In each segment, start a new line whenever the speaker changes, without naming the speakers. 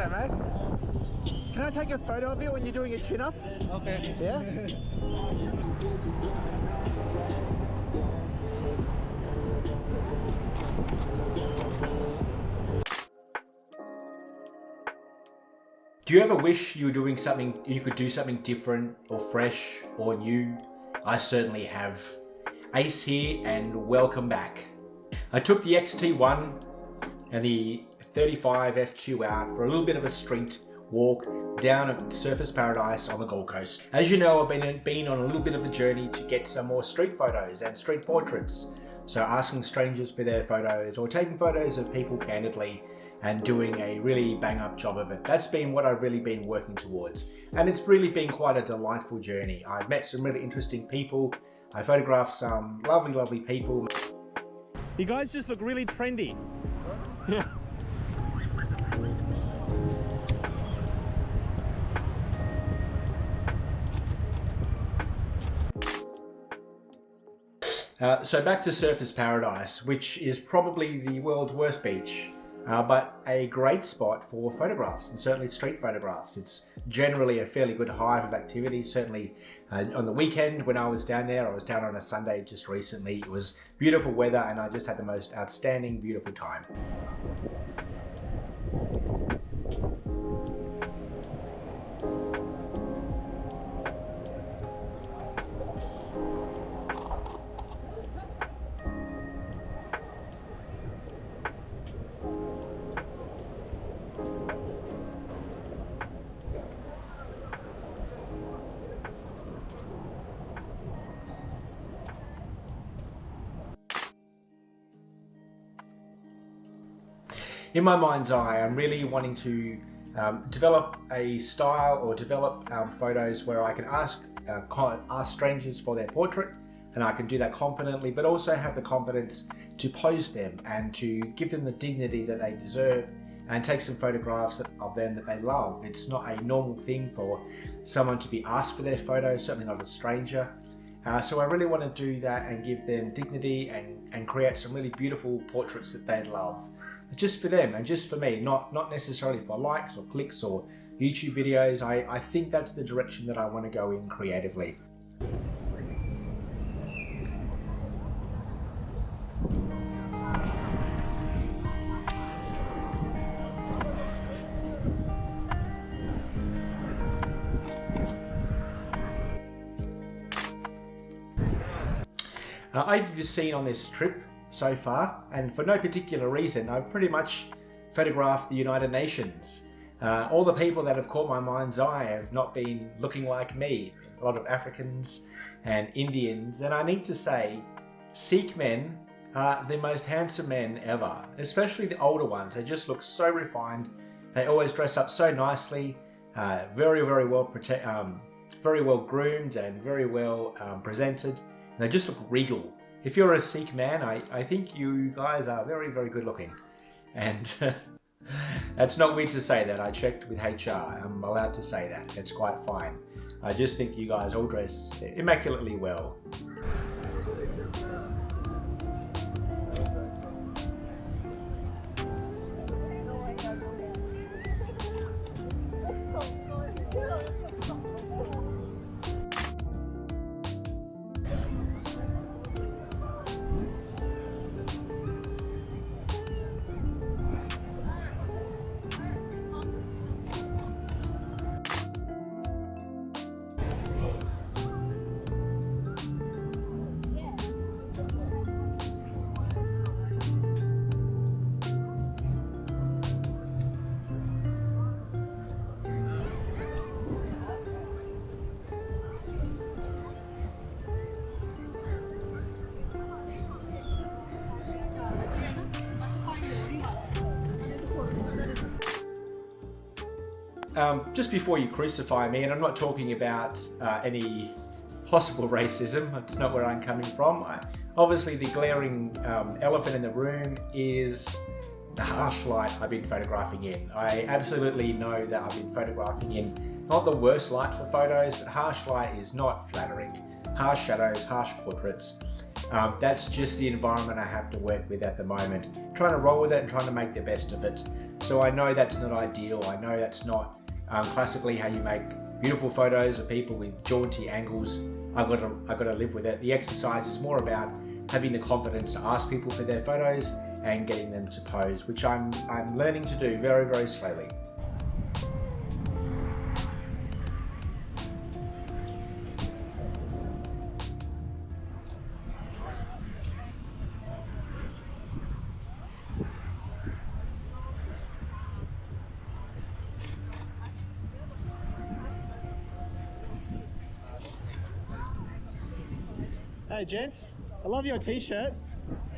G'day, mate. Can I take a photo of you when you're doing a chin-up?
Okay.
Yeah?
Do you ever wish you were doing something, you could do something different or fresh or new? I certainly have. Ace here and welcome back. I took the X-T1 and the 35 f2 out for a little bit of a street walk down at Surfers Paradise on the Gold Coast. As you know, I've been on a little bit of a journey to get some more street photos and street portraits. So asking strangers for their photos or taking photos of people candidly and doing a really bang up job of it. That's been what I've really been working towards. And it's really been quite a delightful journey. I've met some really interesting people. I photographed some lovely people.
You guys just look really trendy. Yeah.
So back to Surfers Paradise, which is probably the world's worst beach. But a great spot for photographs, and certainly street photographs. It's generally a fairly good hive of activity. Certainly on the weekend when I was down there, I was down on a Sunday just recently. It was beautiful weather and I just had the most outstanding, beautiful time. In my mind's eye, I'm really wanting to develop a style or develop photos where I can ask strangers for their portrait, and I can do that confidently, but also have the confidence to pose them and to give them the dignity that they deserve and take some photographs of them that they love. It's not a normal thing for someone to be asked for their photo, certainly not a stranger. So I really want to do that and give them dignity and create some really beautiful portraits that they love. Just for them and just for me, not necessarily for likes or clicks or YouTube videos. I think that's the direction that I want to go in creatively. I've seen on this trip so far, and for no particular reason, I've pretty much photographed the United Nations. All the people that have caught my mind's eye have not been looking like me. A lot of Africans and Indians, and I need to say, Sikh men are the most handsome men ever, especially the older ones. They just look so refined. They always dress up so nicely, very well groomed and very well presented. And they just look regal. If you're a Sikh man, I think you guys are very good looking. And that's not weird to say that. I checked with HR. I'm allowed to say that. It's quite fine. I just think you guys all dress immaculately well. Just before you crucify me, and I'm not talking about any possible racism, that's not where I'm coming from. Obviously the glaring elephant in the room is the harsh light I've been photographing in. I absolutely know that I've been photographing in not the worst light for photos, but harsh light is not flattering. harsh shadows, harsh portraits. That's just the environment I have to work with at the moment. Trying to roll with it and trying to make the best of it. So I know that's not ideal. I know that's not classically how you make beautiful photos of people with jaunty angles. I've got to live with it. The exercise is more about having the confidence to ask people for their photos and getting them to pose, which I'm learning to do very, very slowly.
Hey gents, I love your t-shirt.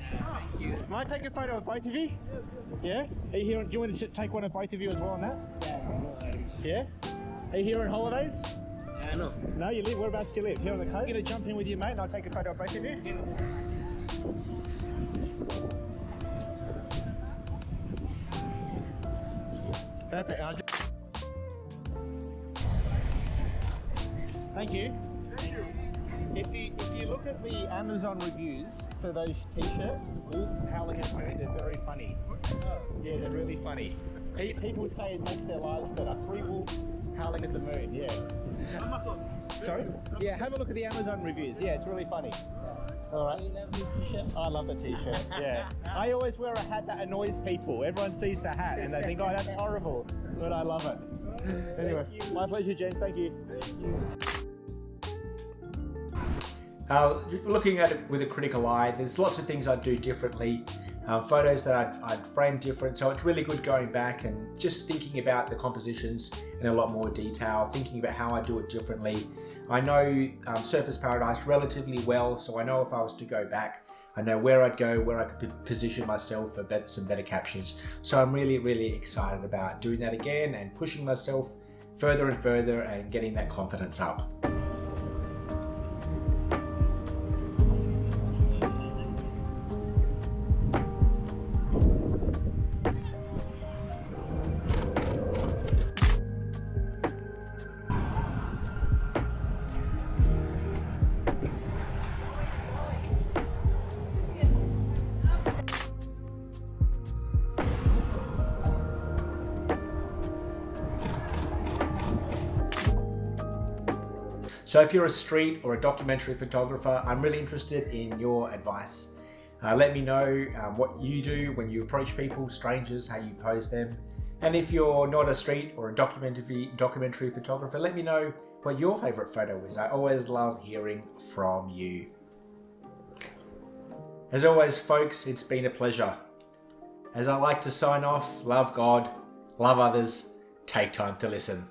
Thank you.
Might I take a photo of both of you? Yeah? Are you here? Do you want to take one of both of you as well on that? Yeah? Are you here on holidays?
Yeah, I know.
No, you live. Whereabouts do you live? Here on the coast? I'm gonna jump in with you, mate, and I'll take a photo of both of you. Perfect. Thank you. If you look at the Amazon reviews for those t-shirts, the wolf howling at moon, they're very funny. Yeah, they're really funny. People say it makes their lives better. 3 wolves howling at the moon, yeah.
Amazon.
Sorry? Yeah, have a look at the Amazon reviews. Yeah, it's really funny. All right.
You love this t-shirt?
I love the t-shirt, yeah. I always wear a hat that annoys people. Everyone sees the hat and they think, oh, that's horrible, but I love it. Anyway, my pleasure, James. Thank you.
Thank you.
Looking at it with a critical eye, there's lots of things I'd do differently, photos that I'd frame different, so it's really good going back and just thinking about the compositions in a lot more detail, thinking about how I do it differently. I know Surface Paradise relatively well, so I know if I was to go back, I know where I'd go, where I could position myself for some better captures. So I'm really, really excited about doing that again and pushing myself further and further and getting that confidence up. So if you're a street or a documentary photographer, I'm really interested in your advice. Let me know what you do when you approach people, strangers, how you pose them. And if you're not a street or a documentary photographer, let me know what your favorite photo is. I always love hearing from you. As always, folks, it's been a pleasure. As I like to sign off, love God, love others, take time to listen.